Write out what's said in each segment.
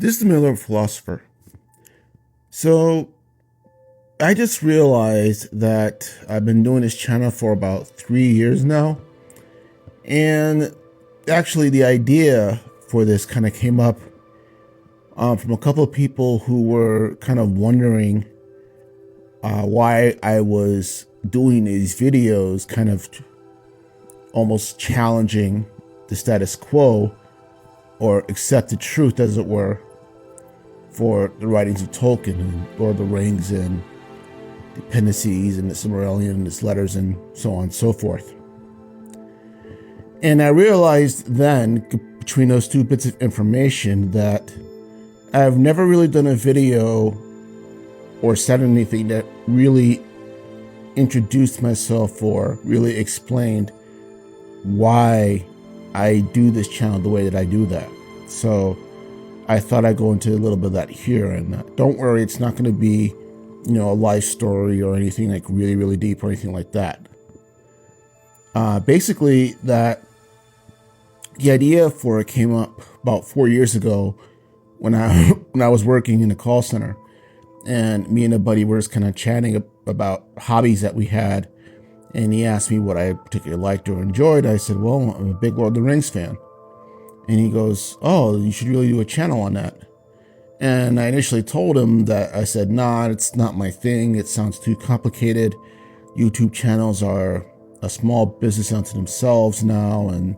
This is the Miller Philosopher. So I just realized that I've been doing this channel for about 3 years now. And actually the idea for this kind of came up from a couple of people who were kind of wondering why I was doing these videos, kind of almost challenging the status quo or accepted truth, as it were, for the writings of Tolkien and Lord of the Rings and dependencies and the Silmarillion and its letters and so on and so forth. And I realized then, between those two bits of information, that I've never really done a video or said anything that really introduced myself or really explained why I do this channel the way that I do that. So I thought I'd go into a little bit of that here. And don't worry, it's not going to be, a life story or anything like really, really deep or anything like that. Basically, that the idea for it came up about 4 years ago when I was working in a call center, and me and a buddy were just kind of chatting about hobbies that we had, and he asked me what I particularly liked or enjoyed. I said, well, I'm a big Lord of the Rings fan. And he goes, oh, you should really do a channel on that. And I initially told him that I said, nah, it's not my thing. It sounds too complicated. YouTube channels are a small business unto themselves now. And,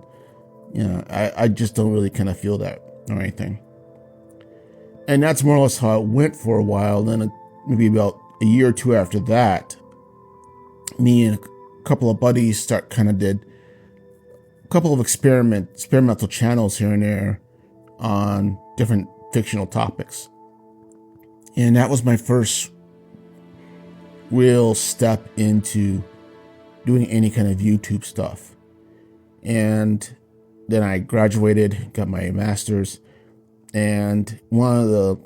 I just don't really kind of feel that or anything. And that's more or less how it went for a while. Then maybe about a year or two after that, me and a couple of buddies did a couple of experimental channels here and there on different fictional topics. And that was my first real step into doing any kind of YouTube stuff. And then I graduated, got my master's, and one of the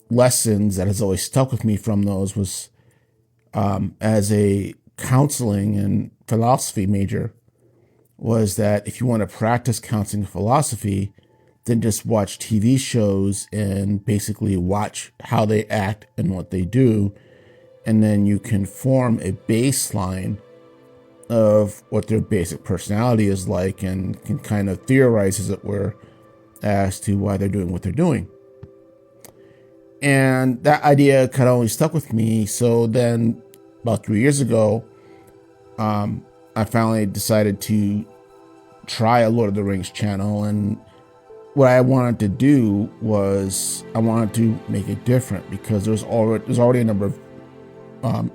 lessons that has always stuck with me from those was as a counseling and philosophy major, was that if you want to practice counseling and philosophy, then just watch TV shows and basically watch how they act and what they do. And then you can form a baseline of what their basic personality is like and can kind of theorize, as it were, as to why they're doing what they're doing. And that idea kind of always stuck with me. So then about 3 years ago, I finally decided to try a Lord of the Rings channel. And what I wanted to do was I wanted to make it different, because there's already a number of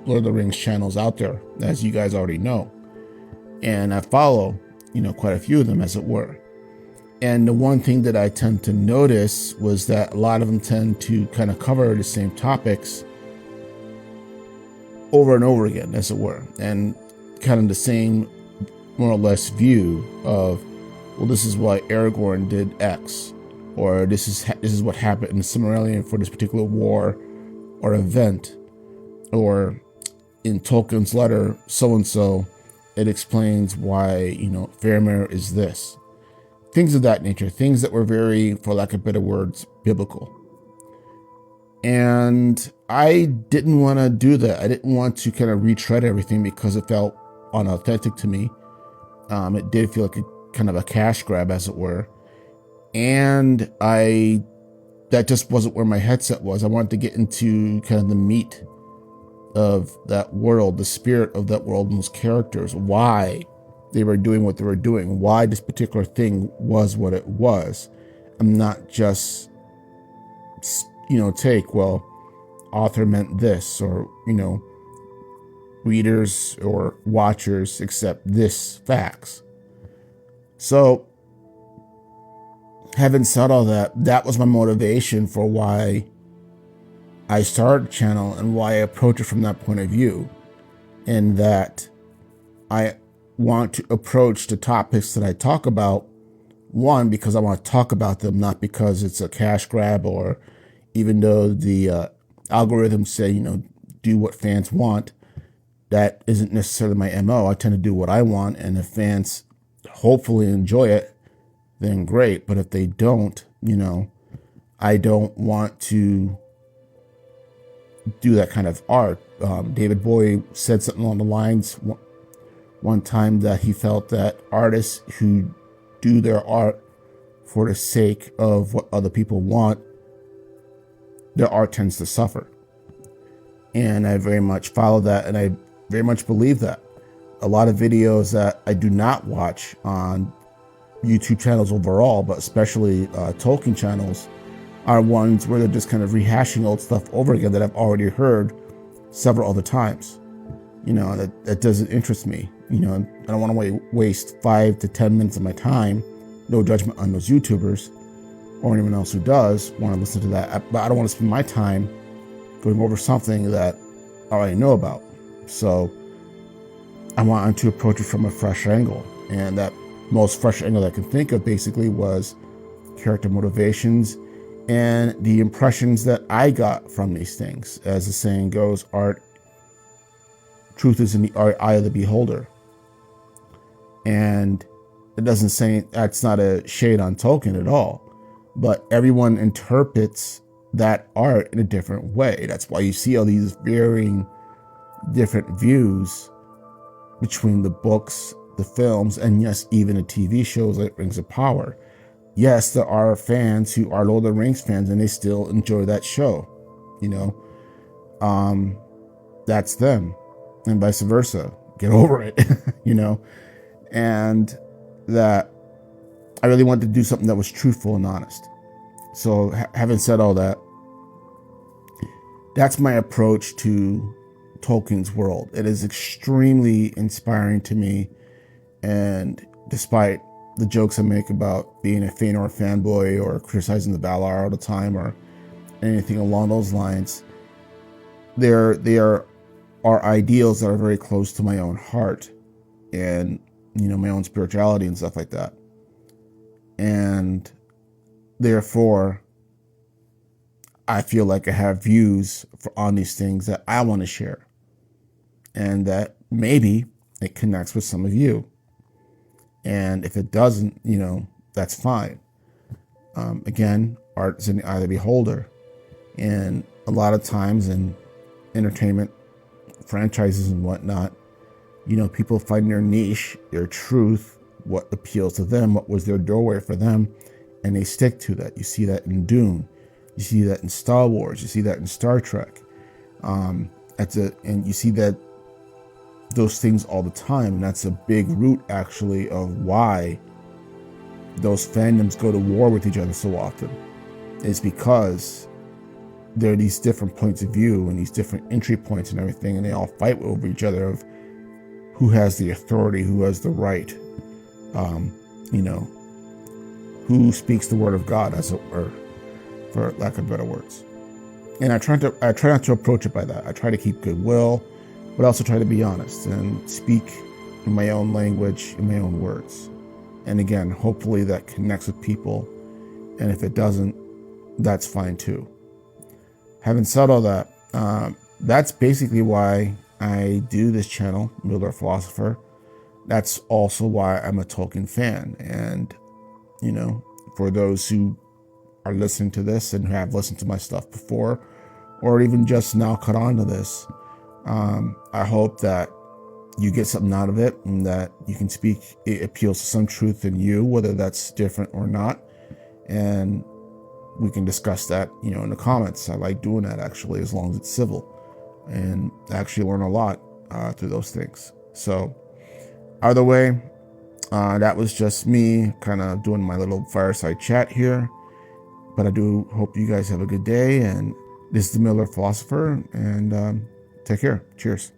Lord of the Rings channels out there, as you guys already know. And I follow, quite a few of them, as it were. And the one thing that I tend to notice was that a lot of them tend to kind of cover the same topics over and over again, as it were, and kind of the same, more or less, view of, well, this is why Aragorn did X, or this is what happened in the Silmarillion for this particular war or event, or in Tolkien's letter, so and so, it explains why Faramir is this. Things of that nature, things that were very, for lack of better words, biblical. And I didn't want to do that. I didn't want to kind of retread everything because it felt unauthentic to me. It did feel like a kind of a cash grab, as it were. And that just wasn't where my headset was. I wanted to get into kind of the meat of that world, the spirit of that world and those characters, why they were doing what they were doing, why this particular thing was what it was. I'm not just, author meant this, or, readers or watchers accept this facts. So, having said all that, that was my motivation for why I started the channel and why I approach it from that point of view. And that I want to approach the topics that I talk about, one, because I want to talk about them, not because it's a cash grab, or even though the algorithms say, do what fans want. That isn't necessarily my MO. I tend to do what I want, and if fans hopefully enjoy it, then great. But if they don't, I don't want to do that kind of art. David Bowie said something along the lines one time that he felt that artists who do their art for the sake of what other people want, their art tends to suffer. And I very much follow that, and I very much believe that. A lot of videos that I do not watch on YouTube channels overall, but especially Tolkien channels, are ones where they're just kind of rehashing old stuff over again that I've already heard several other times. That doesn't interest me. I don't want to waste 5 to 10 minutes of my time. No judgment on those YouTubers or anyone else who does want to listen to that. But I don't want to spend my time going over something that I already know about. So I wanted to approach it from a fresh angle. And that most fresh angle I can think of basically was character motivations and the impressions that I got from these things. As the saying goes, truth is in the eye of the beholder. And it doesn't say, that's not a shade on Tolkien at all, but everyone interprets that art in a different way. That's why you see all these varying different views between the books, the films, and yes, even the TV shows like Rings of Power. Yes, there are fans who are Lord of the Rings fans and they still enjoy that show. That's them, and vice versa. Get over it, and that I really wanted to do something that was truthful and honest. So having said all that, that's my approach to Tolkien's world. It is extremely inspiring to me, and despite the jokes I make about being a Fëanor fanboy or criticizing the Valar all the time or anything along those lines, there are ideals that are very close to my own heart and my own spirituality and stuff like that. And therefore, I feel like I have views on these things that I want to share, and that maybe it connects with some of you. And if it doesn't, that's fine. Again, art is in the eye of the beholder. And a lot of times in entertainment franchises and whatnot, people find their niche, their truth, what appeals to them, what was their doorway for them, and they stick to that. You see that in Dune. You see that in Star Wars. You see that in Star Trek. And you see that those things all the time, and that's a big root actually of why those fandoms go to war with each other so often. Is because there are these different points of view and these different entry points and everything, and they all fight over each other of who has the authority, who has the right, who speaks the word of God, as it were, for lack of better words. And I try not to approach it by that. I try to keep goodwill, but also try to be honest and speak in my own language, in my own words. And again, hopefully that connects with people. And if it doesn't, that's fine too. Having said all that, that's basically why I do this channel, Philosopher. That's also why I'm a Tolkien fan. And, for those who are listening to this and who have listened to my stuff before, or even just now caught on to this, I hope that you get something out of it and that you can speak. It appeals to some truth in you, whether that's different or not. And we can discuss that, in the comments. I like doing that actually, as long as it's civil, and I actually learn a lot through those things. So either way, that was just me kind of doing my little fireside chat here. But I do hope you guys have a good day. And this is the Philosopher, and take care. Cheers.